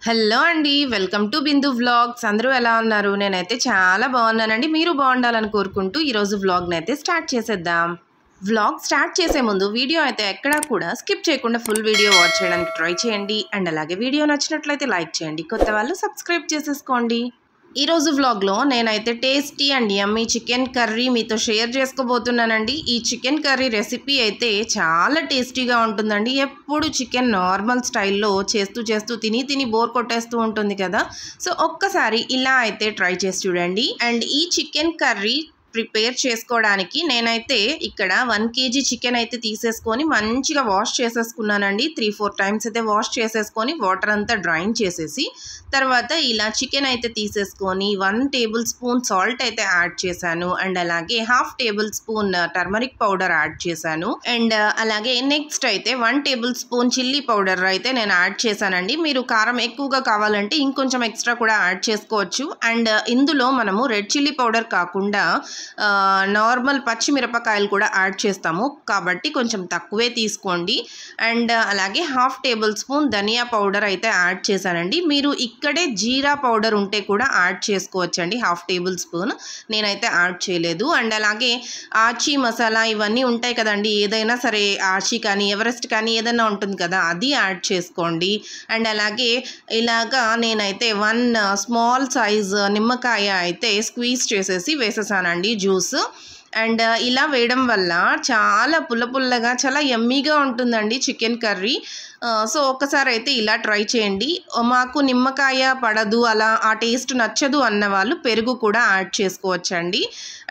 Hello అండి. Welcome to Bindu vlogs. అందరూ ఎలా ఉన్నారు? నేనైతే చాలా బాగున్నానండి. మీరు బాగుండాలని కోరుకుంటూ ఈరోజు వ్లాగ్‌నైతే స్టార్ట్ చేసేద్దాం. వ్లాగ్ స్టార్ట్ చేసే ముందు వీడియో అయితే ఎక్కడా కూడా స్కిప్ చేయకుండా ఫుల్ వీడియో వాచ్ చేయడానికి ట్రై చేయండి. అండ్ అలాగే వీడియో నచ్చినట్లయితే లైక్ చేయండి. కొత్త వాళ్ళు సబ్స్క్రైబ్ చేసేసుకోండి. ఈరోజు వ్లాగ్లో నేనైతే tasty and yummy chicken curry మీతో షేర్ చేసుకోబోతున్నానండి. ఈ చికెన్ కర్రీ రెసిపీ అయితే చాలా టేస్టీగా ఉంటుందండి. ఎప్పుడు చికెన్ నార్మల్ స్టైల్లో చేస్తూ తిని బోర్ కొట్టేస్తూ ఉంటుంది కదా. సో ఒక్కసారి ఇలా అయితే ట్రై చేసి చూడండి. అండ్ ఈ చికెన్ కర్రీ ప్రిపేర్ చేసుకోవడానికి నేనైతే ఇక్కడ 1 kg చికెన్ అయితే తీసేసుకొని మంచిగా వాష్ చేసేసుకున్నానండి. 3-4 టైమ్స్ అయితే వాష్ చేసేసుకొని వాటర్ అంతా డ్రైన్ చేసేసి తర్వాత ఇలా చికెన్ అయితే తీసేసుకొని 1 టేబుల్ స్పూన్ సాల్ట్ అయితే యాడ్ చేశాను. అండ్ అలాగే 1/2 table spoon turmeric powder add చేశాను. అండ్ అలాగే నెక్స్ట్ అయితే 1 టేబుల్ స్పూన్ చిల్లీ పౌడర్ అయితే నేను యాడ్ చేశానండి. మీరు కారం ఎక్కువగా కావాలంటే ఇంకొంచెం ఎక్స్ట్రా కూడా యాడ్ చేసుకోవచ్చు. అండ్ ఇందులో మనము రెడ్ చిల్లీ పౌడర్ కాకుండా నార్మల్ పచ్చిమిరపకాయలు కూడా యాడ్ చేస్తాము కాబట్టి కొంచెం తక్కువే తీసుకోండి. అండ్ అలాగే 1/2 టేబుల్ స్పూన్ ధనియా పౌడర్ అయితే యాడ్ చేశానండి. మీరు ఇక్కడే జీరా పౌడర్ ఉంటే కూడా యాడ్ చేసుకోవచ్చండి. 1/2 టేబుల్ స్పూన్ నేనైతే యాడ్ చేయలేదు. అండ్ అలాగే ఆచి మసాలా ఇవన్నీ ఉంటాయి కదండి, ఏదైనా సరే ఆచి కానీ ఎవరెస్ట్ కానీ ఏదైనా ఉంటుంది కదా, అది యాడ్ చేసుకోండి. అండ్ అలాగే ఇలాగా నేనైతే 1 స్మాల్ సైజ్ నిమ్మకాయ అయితే స్క్వీజ్ చేసేసి వేసేసానండి జ్యూస్. అండ్ ఇలా వేయడం వల్ల చాలా పుల్లగా చాలా యమ్మీగా ఉంటుందండి చికెన్ కర్రీ. సో ఒక్కసారి అయితే ఇలా ట్రై చేయండి. మాకు నిమ్మకాయ పడదు, అలా ఆ టేస్ట్ నచ్చదు అన్న వాళ్ళు పెరుగు కూడా యాడ్ చేసుకోవచ్చండి.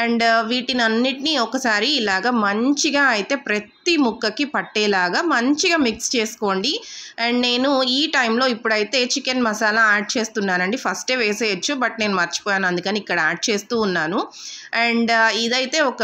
అండ్ వీటిని అన్నిటినీ ఒకసారి ఇలాగ మంచిగా అయితే ప్రతి ముక్కకి పట్టేలాగా మంచిగా మిక్స్ చేసుకోండి. అండ్ నేను ఈ టైంలో ఇప్పుడైతే చికెన్ మసాలా యాడ్ చేస్తున్నానండి. ఫస్టే వేసేయచ్చు బట్ నేను మర్చిపోయాను, అందుకని ఇక్కడ యాడ్ చేస్తూ ఉన్నాను. అండ్ ఇదైతే ఒక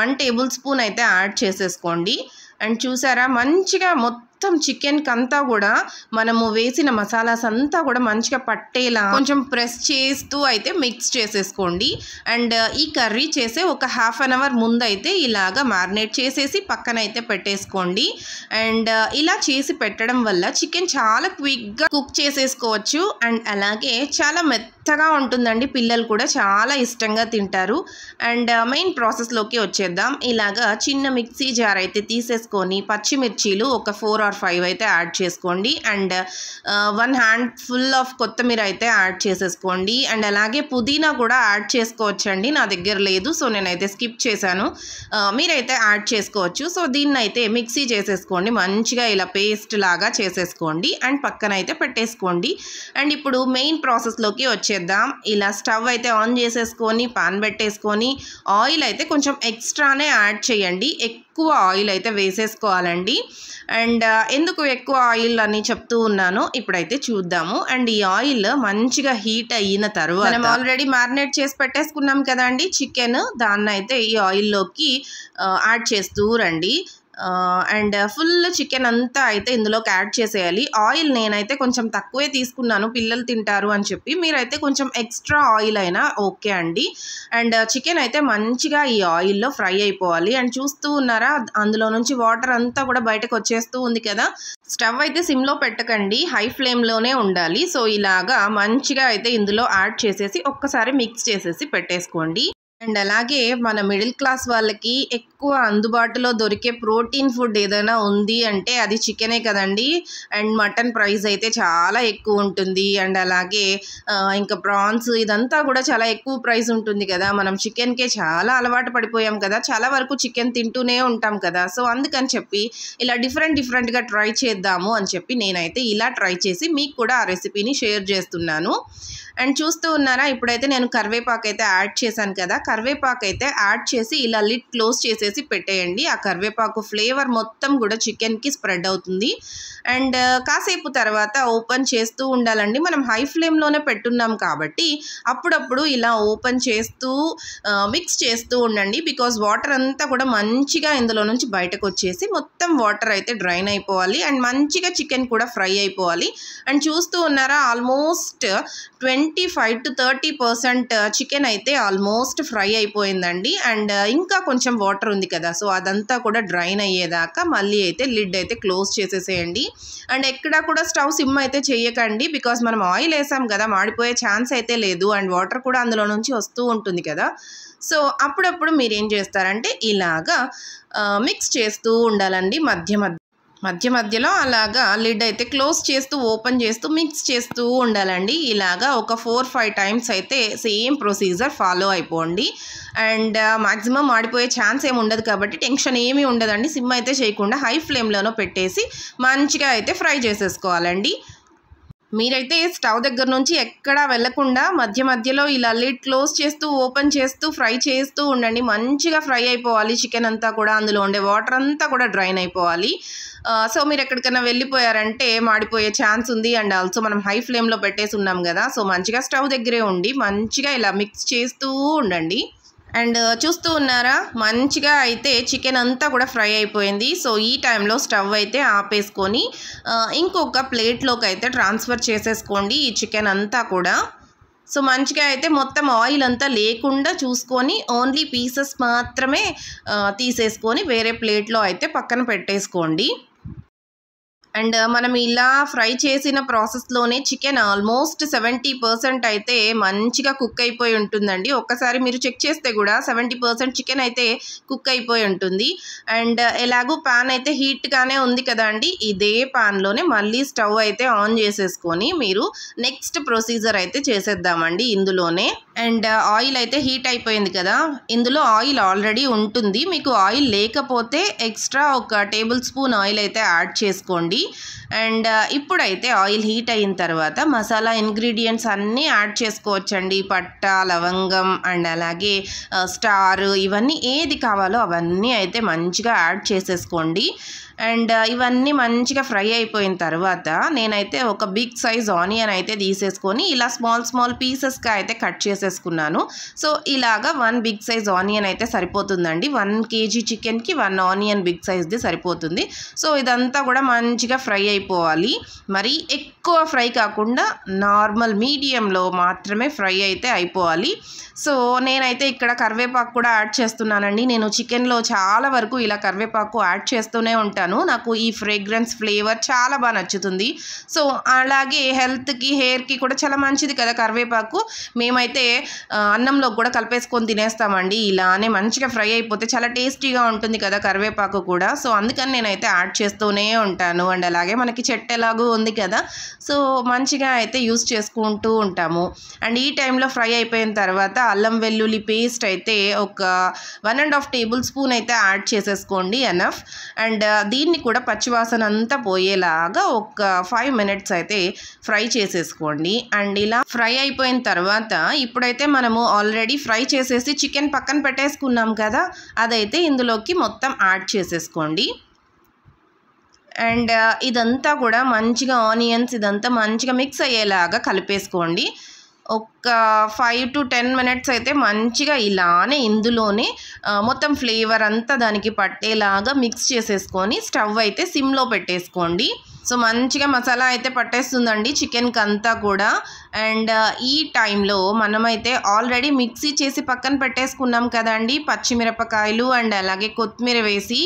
1 టేబుల్ స్పూన్ అయితే యాడ్ చేసేసుకోండి. అండ్ చూసారా మంచిగా మొత్తం చికెన్కి అంతా కూడా మనము వేసిన మసాలాస్ అంతా కూడా మంచిగా పట్టేలా కొంచెం ప్రెస్ చేస్తూ అయితే మిక్స్ చేసేసుకోండి. అండ్ ఈ కర్రీ చేసే ఒక 1/2 అవర్ ముందు అయితే ఇలాగా మ్యారినేట్ చేసేసి పక్కన అయితే పెట్టేసుకోండి. అండ్ ఇలా చేసి పెట్టడం వల్ల చికెన్ చాలా క్విక్గా కుక్ చేసేసుకోవచ్చు. అండ్ అలాగే చాలా మెత్తగా ఉంటుందండి, పిల్లలు కూడా చాలా ఇష్టంగా తింటారు. అండ్ మెయిన్ ప్రాసెస్లోకి వచ్చేద్దాం. ఇలాగా చిన్న మిక్సీ జార్ అయితే తీసేసుకొని పచ్చిమిర్చీలు ఒక 4 or 5 అయితే యాడ్ చేసుకోండి. అండ్ 1 హ్యాండ్ ఫుల్ ఆఫ్ కొత్తిమీర అయితే యాడ్ చేసేసుకోండి. అండ్ అలాగే పుదీనా కూడా యాడ్ చేసుకోవచ్చండి, నా దగ్గర లేదు సో నేనైతే స్కిప్ చేశాను, మీరైతే యాడ్ చేసుకోవచ్చు. సో దీన్ని అయితే మిక్సీ చేసేసుకోండి, మంచిగా ఇలా పేస్ట్ లాగా చేసేసుకోండి అండ్ పక్కన అయితే పెట్టేసుకోండి. అండ్ ఇప్పుడు మెయిన్ ప్రాసెస్లోకి వచ్చేద్దాం. ఇలా స్టవ్ అయితే ఆన్ చేసేసుకొని పాన్ పెట్టేసుకొని ఆయిల్ అయితే కొంచెం ఎక్స్ట్రానే యాడ్ చేయండి, ఎక్కువ ఆయిల్ అయితే వేసేసుకోవాలండి. అండ్ ఎందుకు ఎక్కువ ఆయిల్ అని చెప్తూ ఉన్నాను ఇప్పుడైతే చూద్దాము. అండ్ ఈ ఆయిల్ మంచిగా హీట్ అయిన తర్వాత మనం ఆల్రెడీ మ్యారినేట్ చేసి పెట్టేసుకున్నాం కదండి చికెన్, దాన్ని అయితే ఈ ఆయిల్లోకి యాడ్ చేస్తూ రండి. అండ్ ఫుల్ చికెన్ అంతా అయితే ఇందులోకి యాడ్ చేసేయాలి. ఆయిల్ నేనైతే కొంచెం తక్కువే తీసుకున్నాను, పిల్లలు తింటారు అని చెప్పి, మీరైతే కొంచెం ఎక్స్ట్రా ఆయిల్ అయినా ఓకే అండి. అండ్ చికెన్ అయితే మంచిగా ఈ ఆయిల్లో ఫ్రై అయిపోవాలి. అండ్ చూస్తూ ఉన్నారా అందులో నుంచి వాటర్ అంతా కూడా బయటకు వచ్చేస్తూ ఉంది కదా. స్టవ్ అయితే సిమ్లో పెట్టకండి, హై ఫ్లేమ్లోనే ఉండాలి. సో ఇలాగా మంచిగా అయితే ఇందులో యాడ్ చేసేసి ఒక్కసారి మిక్స్ చేసేసి పెట్టేసుకోండి. అండ్ అలాగే మన మిడిల్ క్లాస్ వాళ్ళకి ఎక్కువ అందుబాటులో దొరికే ప్రోటీన్ ఫుడ్ ఏదైనా ఉంది అంటే అది చికెనే కదండి. అండ్ మటన్ ప్రైస్ అయితే చాలా ఎక్కువ ఉంటుంది. అండ్ అలాగే ఇంకా ప్రాన్స్ ఇదంతా కూడా చాలా ఎక్కువ ప్రైస్ ఉంటుంది కదా. మనం చికెన్కే చాలా అలవాటు పడిపోయాం కదా, చాలా వరకు చికెన్ తింటూనే ఉంటాం కదా. సో అందుకని చెప్పి ఇలా డిఫరెంట్గా ట్రై చేద్దాము అని చెప్పి నేనైతే ఇలా ట్రై చేసి మీకు కూడా ఆ రెసిపీని షేర్ చేస్తున్నాను. అండ్ చూస్తూ ఉన్నారా ఇప్పుడైతే నేను కరివేపాకు అయితే యాడ్ చేశాను కదా, కరివేపాకు అయితే యాడ్ చేసి ఇలా లిడ్ క్లోజ్ చేసేసి పెట్టేయండి. ఆ కరివేపాకు ఫ్లేవర్ మొత్తం కూడా చికెన్కి స్ప్రెడ్ అవుతుంది. అండ్ కాసేపు తర్వాత ఓపెన్ చేస్తూ ఉండాలండి. మనం హై ఫ్లేమ్లోనే పెట్టున్నాం కాబట్టి అప్పుడప్పుడు ఇలా ఓపెన్ చేస్తూ మిక్స్ చేస్తూ ఉండండి. బికాజ్ వాటర్ అంతా కూడా మంచిగా ఇందులో నుంచి బయటకు వచ్చేసి మొత్తం వాటర్ అయితే డ్రైన్ అయిపోవాలి. అండ్ మంచిగా చికెన్ కూడా ఫ్రై అయిపోవాలి. అండ్ చూస్తూ ఉన్నారా ఆల్మోస్ట్ 20 25 to 30% చికెన్ అయితే ఆల్మోస్ట్ ఫ్రై అయిపోయిందండి. అండ్ ఇంకా కొంచెం వాటర్ ఉంది కదా, సో అదంతా కూడా డ్రైన్ అయ్యేదాకా మళ్ళీ అయితే లిడ్ అయితే క్లోజ్ చేసేసేయండి. అండ్ ఎక్కడా కూడా స్టవ్ సిమ్ అయితే చేయకండి, బికాస్ మనం ఆయిల్ వేసాం కదా, మాడిపోయే ఛాన్స్ అయితే లేదు. అండ్ వాటర్ కూడా అందులో నుంచి వస్తూ ఉంటుంది కదా, సో అప్పుడప్పుడు మీరు ఏం చేస్తారంటే ఇలాగా మిక్స్ చేస్తూ ఉండాలండి. మధ్యలో అలాగా లిడ్ అయితే క్లోజ్ చేస్తూ ఓపెన్ చేస్తూ మిక్స్ చేస్తూ ఉండాలండి. ఇలాగా ఒక 4-5 టైమ్స్ అయితే సేమ్ ప్రొసీజర్ ఫాలో అయిపోండి. అండ్ మ్యాక్సిమం మాడిపోయే ఛాన్స్ ఏమి ఉండదు కాబట్టి టెన్షన్ ఏమీ ఉండదండి. సిమ్ అయితే చేయకుండా హై ఫ్లేమ్లోనో పెట్టేసి మంచిగా అయితే ఫ్రై చేసేసుకోవాలండి. మీరైతే స్టవ్ దగ్గర నుంచి ఎక్కడా వెళ్లకుండా మధ్యలో ఇలా లిడ్ క్లోజ్ చేస్తూ ఓపెన్ చేస్తూ ఫ్రై చేస్తూ ఉండండి. మంచిగా ఫ్రై అయిపోవాలి చికెన్ అంతా కూడా, అందులో ఉండే వాటర్ అంతా కూడా డ్రైన్ అయిపోవాలి. సో మీరు ఎక్కడికైనా వెళ్ళిపోయారంటే మాడిపోయే ఛాన్స్ ఉంది. అండ్ ఆల్సో మనం హై ఫ్లేమ్లో పెట్టేసి ఉన్నాం కదా, సో మంచిగా స్టవ్ దగ్గరే ఉండి మంచిగా ఇలా మిక్స్ చేస్తూ ఉండండి. అండ్ చూస్తూ ఉన్నారా, మంచిగా అయితే చికెన్ అంతా కూడా ఫ్రై అయిపోయింది. సో ఈ టైంలో స్టవ్ అయితే ఆపేసుకొని ఇంకొక ప్లేట్లోకి అయితే ట్రాన్స్ఫర్ చేసేసుకోండి ఈ చికెన్ అంతా కూడా. సో మంచిగా అయితే మొత్తం ఆయిల్ అంతా లేకుండా చూసుకొని ఓన్లీ పీసెస్ మాత్రమే తీసేసుకొని వేరే ప్లేట్లో అయితే పక్కన పెట్టేసుకోండి. అండ్ మనం ఇలా ఫ్రై చేసిన ప్రాసెస్లోనే చికెన్ ఆల్మోస్ట్ 70% అయితే మంచిగా కుక్ అయిపోయి ఉంటుందండి. ఒక్కసారి మీరు చెక్ చేస్తే కూడా 70% చికెన్ అయితే కుక్ అయిపోయి ఉంటుంది. అండ్ ఎలాగూ ప్యాన్ అయితే హీట్గానే ఉంది కదా అండి, ఇదే ప్యాన్లోనే మళ్ళీ స్టవ్ అయితే ఆన్ చేసేసుకొని మీరు నెక్స్ట్ ప్రొసీజర్ అయితే చేసేద్దామండి ఇందులోనే. అండ్ ఆయిల్ అయితే హీట్ అయిపోయింది కదా, ఇందులో ఆయిల్ ఆల్రెడీ ఉంటుంది. మీకు ఆయిల్ లేకపోతే ఎక్స్ట్రా ఒక టేబుల్ స్పూన్ ఆయిల్ అయితే యాడ్ చేసుకోండి. అండ్ ఇప్పుడైతే ఆయిల్ హీట్ అయిన తర్వాత మసాలా ఇంగ్రీడియంట్స్ అన్నీ యాడ్ చేసుకోవచ్చండి. పట్ట, లవంగం అండ్ అలాగే స్టార్, ఇవన్నీ ఏది కావాలో అవన్నీ అయితే మంచిగా యాడ్ చేసేసుకోండి. అండ్ ఇవన్నీ మంచిగా ఫ్రై అయిపోయిన తర్వాత నేనైతే ఒక బిగ్ సైజ్ ఆనియన్ అయితే తీసేసుకొని ఇలా స్మాల్ పీసెస్గా అయితే కట్ చేసేసుకున్నాను. సో ఇలాగా 1 బిగ్ సైజ్ ఆనియన్ అయితే సరిపోతుందండి. 1 kg చికెన్కి 1 ఆనియన్ బిగ్ సైజ్ది సరిపోతుంది. సో ఇదంతా కూడా మంచిగా ఫ్రై అయిపోవాలి. మరి ఎక్కువ ఫ్రై కాకుండా నార్మల్ మీడియంలో మాత్రమే ఫ్రై అయితే అయిపోవాలి. సో నేనైతే ఇక్కడ కరివేపాకు కూడా యాడ్ చేస్తున్నానండి. నేను చికెన్లో చాలా వరకు ఇలా కరివేపాకు యాడ్ చేస్తూనే ఉంటాను. నాకు ఈ ఫ్రేగ్రెన్స్ ఫ్లేవర్ చాలా బాగా నచ్చుతుంది. సో అలాగే హెల్త్కి, హెయిర్కి కూడా చాలా మంచిది కదా కరివేపాకు. మేమైతే అన్నంలో కూడా కలిపేసుకొని తినేస్తామండి. ఇలానే మంచిగా ఫ్రై అయిపోతే చాలా టేస్టీగా ఉంటుంది కదా కరివేపాకు కూడా. సో అందుకని నేనైతే యాడ్ చేస్తూనే ఉంటాను. అండ్ అలాగే మనకి చెట్టు ఎలాగూ ఉంది కదా, సో మంచిగా అయితే యూస్ చేసుకుంటూ ఉంటాము. అండ్ ఈ టైంలో ఫ్రై అయిపోయిన తర్వాత అల్లం వెల్లుల్లి పేస్ట్ అయితే ఒక 1.5 టేబుల్ స్పూన్ అయితే యాడ్ చేసేసుకోండి, ఎనఫ్. అండ్ దీన్ని కూడా పచ్చివాసన అంతా పోయేలాగా ఒక 5 minutes అయితే ఫ్రై చేసేసుకోండి. అండ్ ఇలా ఫ్రై అయిపోయిన తర్వాత ఇప్పుడైతే మనము ఆల్రెడీ ఫ్రై చేసేసి చికెన్ పక్కన పెట్టేసుకున్నాం కదా, అదైతే ఇందులోకి మొత్తం యాడ్ చేసేసుకోండి. అండ్ ఇదంతా కూడా మంచిగా ఆనియన్స్ ఇదంతా మంచిగా మిక్స్ అయ్యేలాగా కలిపేసుకోండి. ఒక 5 to 10 minutes అయితే మంచిగా ఇలానే ఇందులోనే మొత్తం ఫ్లేవర్ అంతా దానికి పట్టేలాగా మిక్స్ చేసేసుకొని స్టవ్ అయితే సిమ్లో పెట్టేసుకోండి. సో మంచిగా మసాలా అయితే పట్టేస్తుందండి చికెన్కి అంతా కూడా. అండ్ ఈ టైంలో మనమైతే ఆల్రెడీ మిక్సీ చేసి పక్కన పెట్టేసుకున్నాం కదండి పచ్చిమిరపకాయలు అండ్ అలాగే కొత్తిమీర వేసి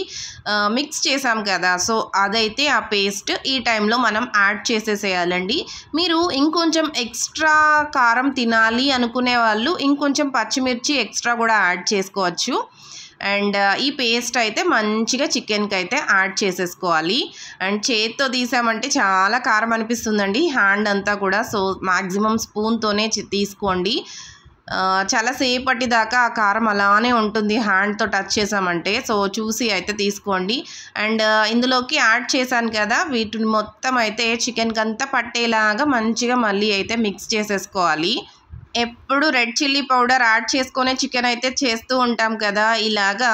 మిక్స్ చేసాం కదా, సో అదైతే ఆ పేస్ట్ ఈ టైంలో మనం యాడ్ చేసేసేయాలండి. మీరు ఇంకొంచెం ఎక్స్ట్రా కారం తినాలి అనుకునే వాళ్ళు ఇంకొంచెం పచ్చిమిర్చి ఎక్స్ట్రా కూడా యాడ్ చేసుకోవచ్చు. అండ్ ఈ పేస్ట్ అయితే మంచిగా చికెన్కి అయితే యాడ్ చేసేసుకోవాలి. అండ్ చేత్తో తీసామంటే చాలా కారం అనిపిస్తుందండి హ్యాండ్ అంతా కూడా. సో మ్యాక్సిమం స్పూన్తోనే తీసుకోండి. చాలా సేపటి దాకా ఆ కారం అలానే ఉంటుంది హ్యాండ్తో టచ్ చేసామంటే. సో చూసి అయితే తీసుకోండి. అండ్ ఇందులోకి యాడ్ చేశాను కదా, వీటిని మొత్తం అయితే చికెన్కి అంతా పట్టేలాగా మంచిగా మళ్ళీ అయితే మిక్స్ చేసేసుకోవాలి. ఎప్పుడు రెడ్ చిల్లీ పౌడర్ యాడ్ చేసుకునే చికెన్ అయితే చేస్తూ ఉంటాం కదా, ఇలాగా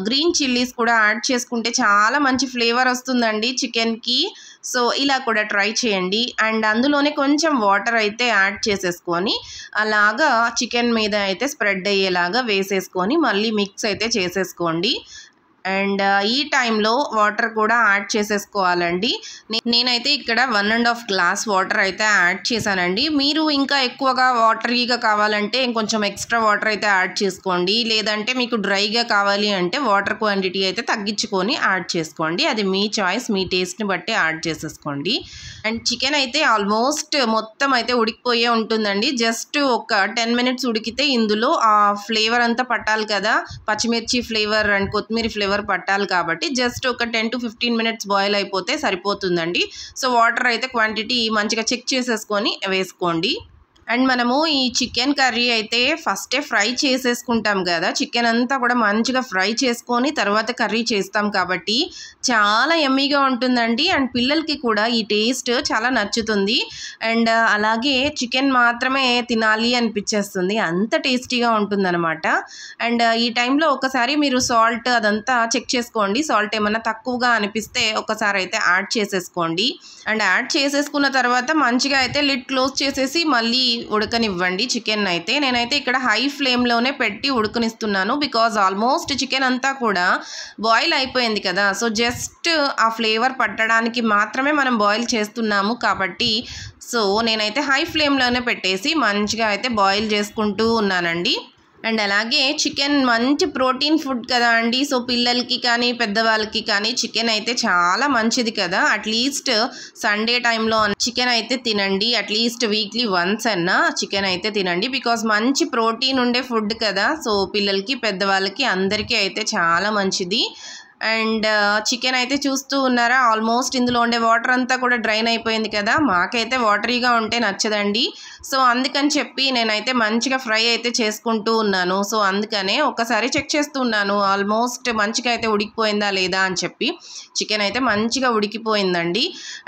గ్రీన్ చిల్లీస్ కూడా యాడ్ చేసుకుంటే చాలా మంచి ఫ్లేవర్ వస్తుందండి చికెన్కి. సో ఇలా కూడా ట్రై చేయండి. అండ్ అందులోనే కొంచెం వాటర్ అయితే యాడ్ చేసేసుకొని అలాగా చికెన్ మీద అయితే స్ప్రెడ్ అయ్యేలాగా వేసేసుకొని మళ్ళీ మిక్స్ అయితే చేసేసుకోండి. అండ్ ఈ టైంలో వాటర్ కూడా యాడ్ చేసేసుకోవాలండి. నేనైతే ఇక్కడ 1.5 గ్లాస్ వాటర్ అయితే యాడ్ చేశానండి. మీరు ఇంకా ఎక్కువగా వాటరీగా కావాలంటే ఇంకొంచెం ఎక్స్ట్రా వాటర్ అయితే యాడ్ చేసుకోండి. లేదంటే మీకు డ్రైగా కావాలి అంటే వాటర్ క్వాంటిటీ అయితే తగ్గించుకొని యాడ్ చేసుకోండి. అది మీ చాయిస్, మీ టేస్ట్ని బట్టి యాడ్ చేసేసుకోండి. అండ్ చికెన్ అయితే ఆల్మోస్ట్ మొత్తం అయితే ఉడికిపోయే ఉంటుందండి. జస్ట్ ఒక 10 మినిట్స్ ఉడికితే ఇందులో ఆ ఫ్లేవర్ అంతా పట్టాలి కదా, పచ్చిమిర్చి ఫ్లేవర్ అండ్ కొత్తిమీర ఫ్లేవర్ పట్టాలి కాబట్టి జస్ట్ ఒక 10 to 15 మినిట్స్ బాయిల్ అయిపోతే సరిపోతుందండి. సో వాటర్ అయితే క్వాంటిటీ మంచిగా చెక్ చేసేసుకొని వేసుకోండి. అండ్ మనము ఈ చికెన్ కర్రీ అయితే ఫస్టే ఫ్రై చేసేసుకుంటాం కదా, చికెన్ అంతా కూడా మంచిగా ఫ్రై చేసుకొని తర్వాత కర్రీ చేస్తాం కాబట్టి చాలా యమ్మీగా ఉంటుందండి. అండ్ పిల్లలకి కూడా ఈ టేస్ట్ చాలా నచ్చుతుంది. అండ్ అలాగే చికెన్ మాత్రమే తినాలి అనిపించేస్తుంది, అంత టేస్టీగా ఉంటుందన్నమాట. అండ్ ఈ టైంలో ఒకసారి మీరు సాల్ట్ అదంతా చెక్ చేసుకోండి. సాల్ట్ ఏమన్నా తక్కువగా అనిపిస్తే ఒకసారి అయితే యాడ్ చేసేసుకోండి. అండ్ యాడ్ చేసేసుకున్న తర్వాత మంచిగా అయితే లిడ్ క్లోజ్ చేసేసి మళ్ళీ ఉడకనివ్వండి. చికెన్ అయితే నేనైతే ఇక్కడ హై ఫ్లేమ్లోనే పెట్టి ఉడకనిస్తున్నాను. బికాజ్ ఆల్మోస్ట్ చికెన్ అంతా కూడా బాయిల్ అయిపోయింది కదా, సో జస్ట్ ఆ ఫ్లేవర్ పట్టడానికి మాత్రమే మనం బాయిల్ చేస్తున్నాము కాబట్టి సో నేనైతే హై ఫ్లేమ్లోనే పెట్టేసి మంచిగా అయితే బాయిల్ చేసుకుంటూ ఉన్నానండి. అండ్ అలాగే చికెన్ మంచి ప్రోటీన్ ఫుడ్ కదా అండి. సో పిల్లలకి కానీ పెద్దవాళ్ళకి కానీ చికెన్ అయితే చాలా మంచిది కదా. అట్లీస్ట్ సండే టైంలో చికెన్ అయితే తినండి. అట్లీస్ట్ వీక్లీ వన్స్ అన్నా చికెన్ అయితే తినండి. బికాజ్ మంచి ప్రోటీన్ ఉండే ఫుడ్ కదా. సో పిల్లలకి పెద్దవాళ్ళకి అందరికీ అయితే చాలా మంచిది. అండ్ చికెన్ అయితే చూస్తూ ఉన్నారా, ఆల్మోస్ట్ ఇందులో ఉండే వాటర్ అంతా కూడా డ్రైన్ అయిపోయింది కదా. మాకైతే వాటరీగా ఉంటే నచ్చదండి. సో అందుకని చెప్పి నేనైతే మంచిగా ఫ్రై అయితే చేసుకుంటూ ఉన్నాను. సో అందుకనే ఒకసారి చెక్ చేస్తూ ఉన్నాను ఆల్మోస్ట్ మంచిగా అయితే ఉడికిపోయిందా లేదా అని చెప్పి. చికెన్ అయితే మంచిగా ఉడికిపోయిందండి.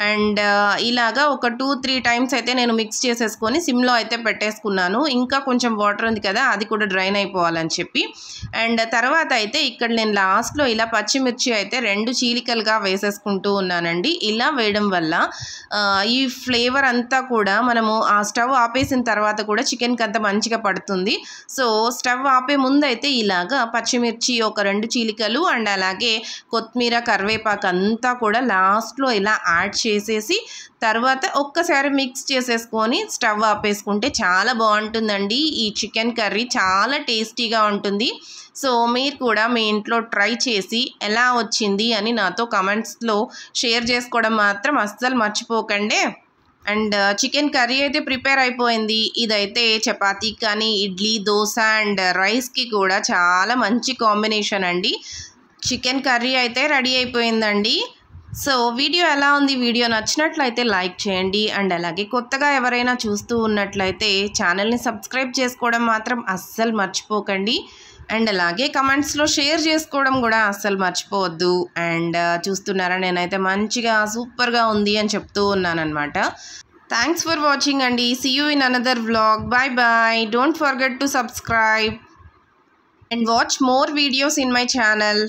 అండ్ ఇలాగా ఒక 2-3 టైమ్స్ అయితే నేను మిక్స్ చేసేసుకొని సిమ్లో అయితే పెట్టేసుకున్నాను. ఇంకా కొంచెం వాటర్ ఉంది కదా, అది కూడా డ్రైన్ అయిపోవాలని చెప్పి. అండ్ తర్వాత అయితే ఇక్కడ నేను లాస్ట్లో ఇలా పచ్చిమిర్చి అయితే 2 చీలికలుగా వేసేసుకుంటూ ఉన్నానండి. ఇలా వేయడం వల్ల ఈ ఫ్లేవర్ అంతా కూడా మనము ఆ స్టవ్ ఆపేసిన తర్వాత కూడా చికెన్కి అంతా మంచిగా పడుతుంది. సో స్టవ్ ఆపే ముందు అయితే ఇలాగా పచ్చిమిర్చి ఒక 2 చీలికలు అండ్ అలాగే కొత్తిమీర కరివేపాకు అంతా కూడా లాస్ట్లో ఇలా యాడ్ చేసేసి తర్వాత ఒక్కసారి మిక్స్ చేసేసుకొని స్టవ్ ఆపేసుకుంటే చాలా బాగుంటుందండి. ఈ చికెన్ కర్రీ చాలా టేస్టీగా ఉంటుంది. సో మీరు కూడా మీ ఇంట్లో ట్రై చేసి ఎలా వచ్చింది అని నాతో కమెంట్స్లో షేర్ చేసుకోవడం మాత్రం అస్సలు మర్చిపోకండి. అండ్ చికెన్ కర్రీ అయితే ప్రిపేర్ అయిపోయింది. ఇదైతే చపాతీ కానీ ఇడ్లీ, దోశ అండ్ రైస్కి కూడా చాలా మంచి కాంబినేషన్ అండి. చికెన్ కర్రీ అయితే రెడీ అయిపోయిందండి. సో వీడియో ఎలా ఉంది, వీడియో నచ్చినట్లయితే లైక్ చేయండి. అండ్ అలాగే కొత్తగా ఎవరైనా చూస్తూ ఉన్నట్లయితే ఛానల్ని సబ్స్క్రైబ్ చేసుకోవడం మాత్రం అస్సలు మర్చిపోకండి. అండ్ అలాగే కమెంట్స్లో షేర్ చేసుకోవడం కూడా అస్సలు మర్చిపోవద్దు. అండ్ చూస్తున్నారా, నేనైతే మంచిగా సూపర్గా ఉంది అని చెప్తూ ఉన్నానన్నమాట. థ్యాంక్స్ ఫర్ వాచింగ్ అండి. See you in another vlog. Bye bye. Don't forget to subscribe and watch more videos in my channel.